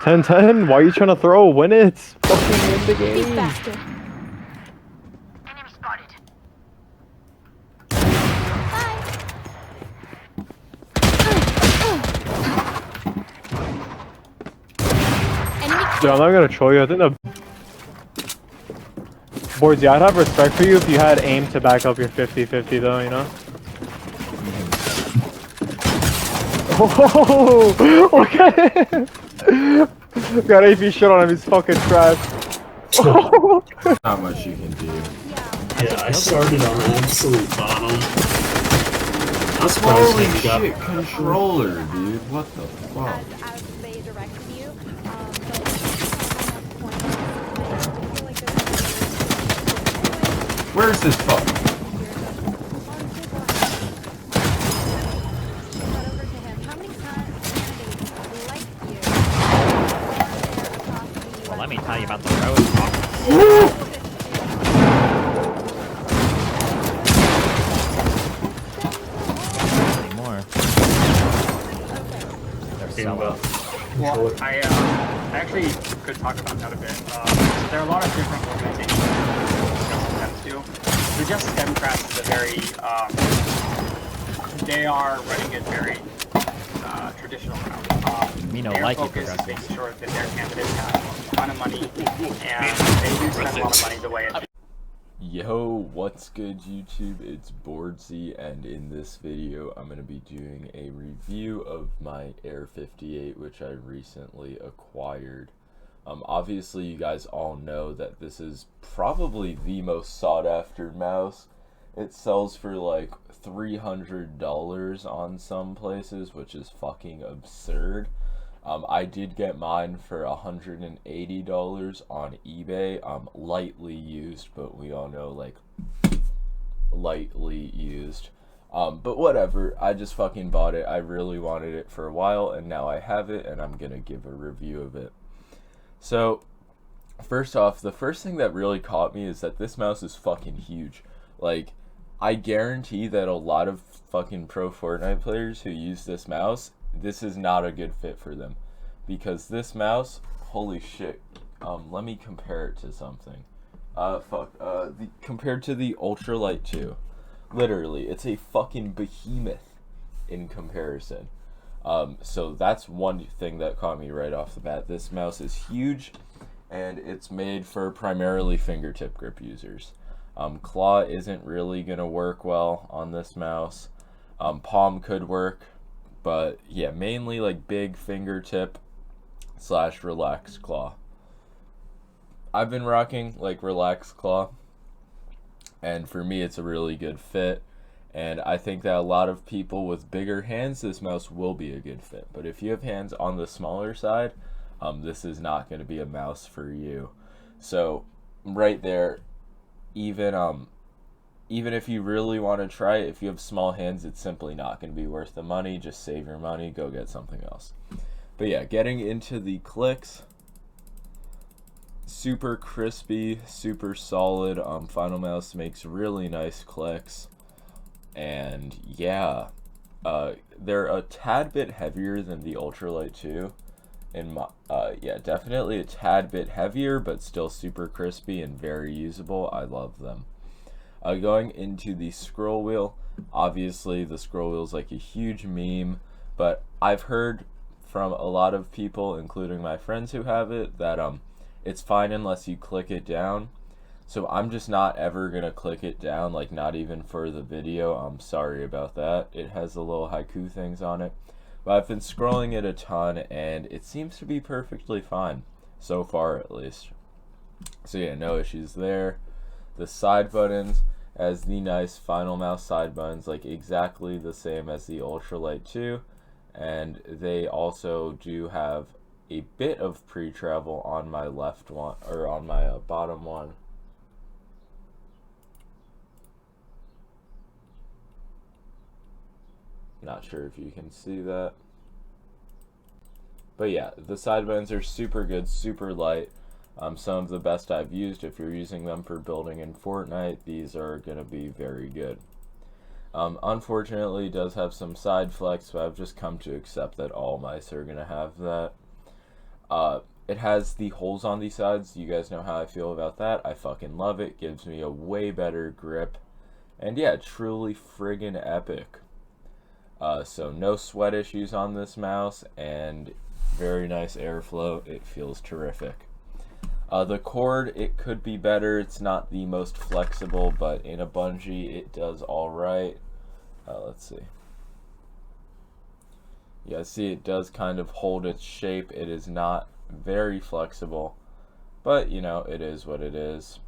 10-10? Why are you trying to throw? Win it! Fucking win the Be game! faster. Enemy spotted. Enemy Dude, I'm not gonna troll you. I think the boards, yeah, I'd have respect for you if you had aim to back up your 50-50 though, you know? Oh, okay. Got AP shit on him, he's fucking trash. Not much you can do. Yeah, I started on the absolute bottom. I was surprised Holy you got shit, controller, dude. What the fuck? As they directed you, Where's this fuck? Well, let me tell you about the road talk. Anymore. They're selling. Well, I actually could talk about that a bit. There are a lot of different organizations that do. The Justice Democrats is a very, they are running it very traditional route. know, their like it focus is progressive. making sure that their candidates have a ton of money, and they do spend a lot of money the way it. Yo, what's good YouTube? It's boardzy, and in this video I'm going to be doing a review of my Air58, which I recently acquired. Obviously you guys all know that this is probably the most sought after mouse. It sells for like $300 on some places, which is fucking absurd. I did get mine for $180 on eBay. Lightly used, but we all know, like, lightly used. But whatever, I just fucking bought it. I really wanted it for a while, and now I have it, and I'm gonna give a review of it. So, first off, the first thing that really caught me is that this mouse is fucking huge. Like, I guarantee that a lot of fucking pro Fortnite players who use this mouse, this is not a good fit for them, because this mouse, holy shit, let me compare it to something. Compared to the Ultralight 2, literally, it's a fucking behemoth in comparison. So that's one thing that caught me right off the bat. This mouse is huge, and it's made for primarily fingertip grip users. Claw isn't really gonna work well on this mouse. Palm could work, but yeah, mainly like big fingertip / relaxed claw. I've been rocking like relaxed claw, and for me it's a really good fit, and I think that a lot of people with bigger hands, this mouse will be a good fit. But if you have hands on the smaller side, this is not going to be a mouse for you. So right there, even if you really want to try it, if you have small hands, it's simply not going to be worth the money. Just save your money, go get something else. But yeah, getting into the clicks, super crispy, super solid. Finalmouse makes really nice clicks, and yeah, they're a tad bit heavier than the Ultralight 2. Yeah, definitely a tad bit heavier, but still super crispy and very usable. I love them. Going into the scroll wheel, obviously the scroll wheel is like a huge meme, but I've heard from a lot of people, including my friends who have it, that it's fine unless you click it down. So I'm just not ever gonna click it down, like not even for the video. I'm sorry about that. It has the little haiku things on it, but I've been scrolling it a ton, and it seems to be perfectly fine so far, at least. So yeah, no issues there. The side buttons, as the nice Finalmouse side buttons, like exactly the same as the Ultralight 2, and they also do have a bit of pre-travel on my left one, or on my bottom one. Not sure if you can see that, but yeah, the side buttons are super good, super light. Some of the best I've used. If you're using them for building in Fortnite, these are going to be very good. Unfortunately, it does have some side flex, but I've just come to accept that all mice are going to have that. It has the holes on the sides. You guys know how I feel about that. I fucking love it. Gives me a way better grip. And yeah, truly friggin' epic. So no sweat issues on this mouse, and very nice airflow. It feels terrific. The cord, it could be better. It's not the most flexible, but in a bungee, it does all right. Let's see. Yeah, see, it does kind of hold its shape. It is not very flexible, but you know, it is what it is.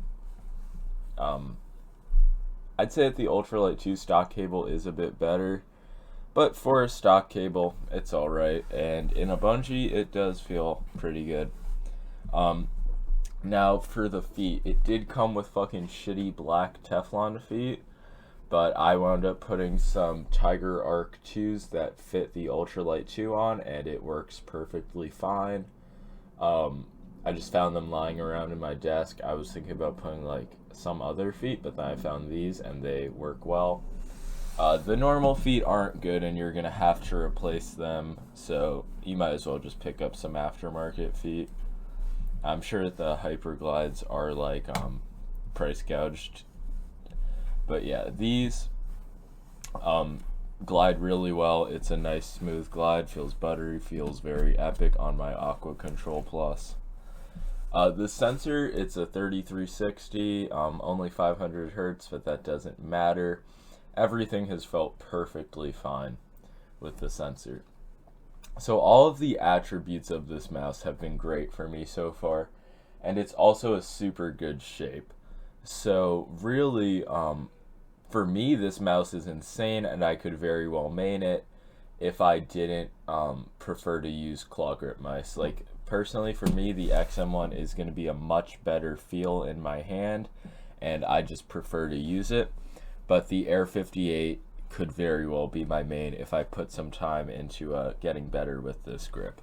I'd say that the Ultralight 2 stock cable is a bit better, but for a stock cable, it's all right. And in a bungee, it does feel pretty good. Now for the feet, it did come with fucking shitty black Teflon feet, but I wound up putting some idrk 2s that fit the Ultralight 2 on, and it works perfectly fine. I just found them lying around in my desk. I was thinking about putting like some other feet, but then I found these and they work well. The normal feet aren't good, and you're gonna have to replace them, so you might as well just pick up some aftermarket feet. I'm sure the Hyperglides are like price gouged, but yeah, these glide really well. It's a nice smooth glide, feels buttery, feels very epic on my Aqua Control Plus. The sensor, it's a 3360, only 500 hertz, but that doesn't matter. Everything has felt perfectly fine with the sensor. So all of the attributes of this mouse have been great for me so far, and it's also a super good shape. So really, for me, this mouse is insane, and I could very well main it if I didn't prefer to use claw grip mice. Like, personally, for me, the XM1 is going to be a much better feel in my hand, and I just prefer to use it. But the Air58 could very well be my main if I put some time into getting better with this grip.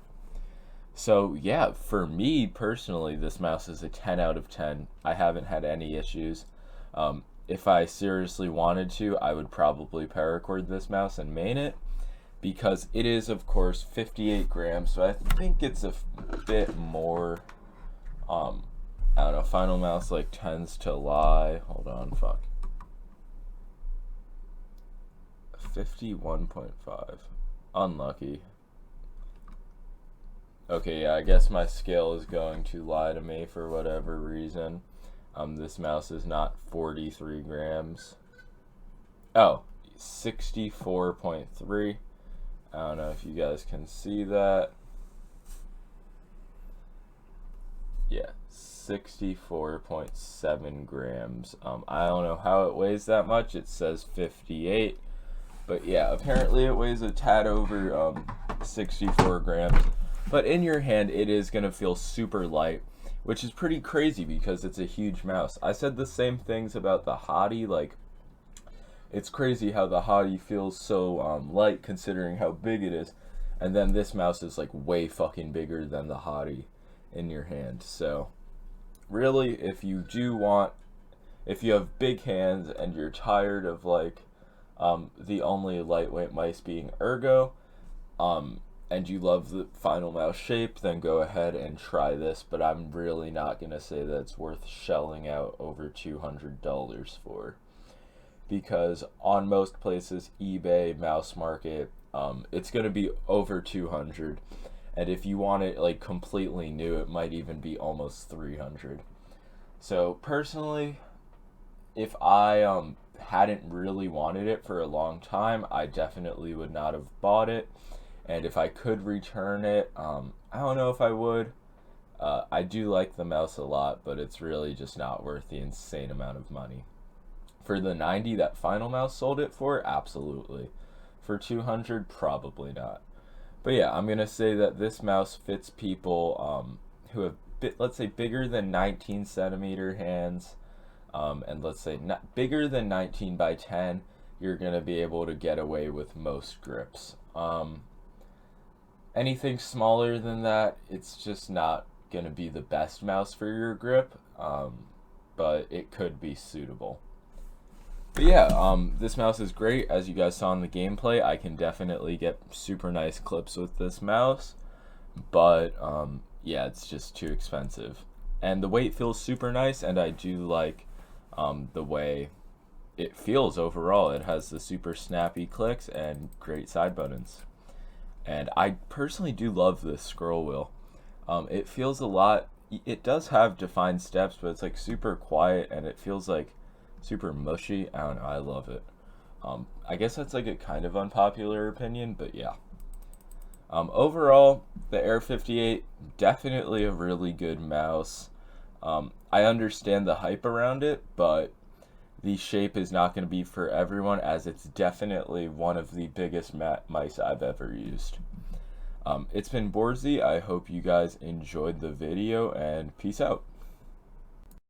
So yeah, for me personally, this mouse is a 10 out of 10. I haven't had any issues. If I seriously wanted to, I would probably paracord this mouse and main it, because it is, of course, 58 grams, so I think it's a bit more, I don't know, Finalmouse like tends to lie. Hold on, fuck. 51.5. Unlucky. Okay, yeah, I guess my scale is going to lie to me for whatever reason. This mouse is not 43 grams. Oh, 64.3. I don't know if you guys can see that. Yeah, 64.7 grams. I don't know how it weighs that much. It says 58. But yeah, apparently it weighs a tad over 64 grams. But in your hand, it is going to feel super light, which is pretty crazy because it's a huge mouse. I said the same things about the Hottie. Like, it's crazy how the Hottie feels so light considering how big it is. And then this mouse is like way fucking bigger than the Hottie in your hand. So really, if you have big hands and you're tired of like the only lightweight mice being Ergo, and you love the Finalmouse shape, then go ahead and try this, but I'm really not going to say that it's worth shelling out over $200 for, because on most places, eBay, Mouse Market, it's going to be over $200, and if you want it like completely new, it might even be almost $300. So personally, if I hadn't really wanted it for a long time, I definitely would not have bought it. And if I could return it, I don't know if I would. I do like the mouse a lot, but it's really just not worth the insane amount of money. For the 90 that Finalmouse sold it for, absolutely. For 200, probably not. But yeah, I'm gonna say that this mouse fits people who have, let's say, bigger than 19 centimeter hands, and let's say not bigger than 19 by 10. You're gonna be able to get away with most grips. Anything smaller than that, it's just not going to be the best mouse for your grip, but it could be suitable. But yeah, this mouse is great. As you guys saw in the gameplay, I can definitely get super nice clips with this mouse, but yeah, it's just too expensive. And the weight feels super nice, and I do like the way it feels overall. It has the super snappy clicks and great side buttons. And I personally do love this scroll wheel. It feels a lot, it does have defined steps, but it's like super quiet and it feels like super mushy. I don't know, I love it. I guess that's like a kind of unpopular opinion, but yeah. Overall, the Air58, definitely a really good mouse. I understand the hype around it, but the shape is not going to be for everyone, as it's definitely one of the biggest mice I've ever used. It's been boardzy. I hope you guys enjoyed the video, and peace out.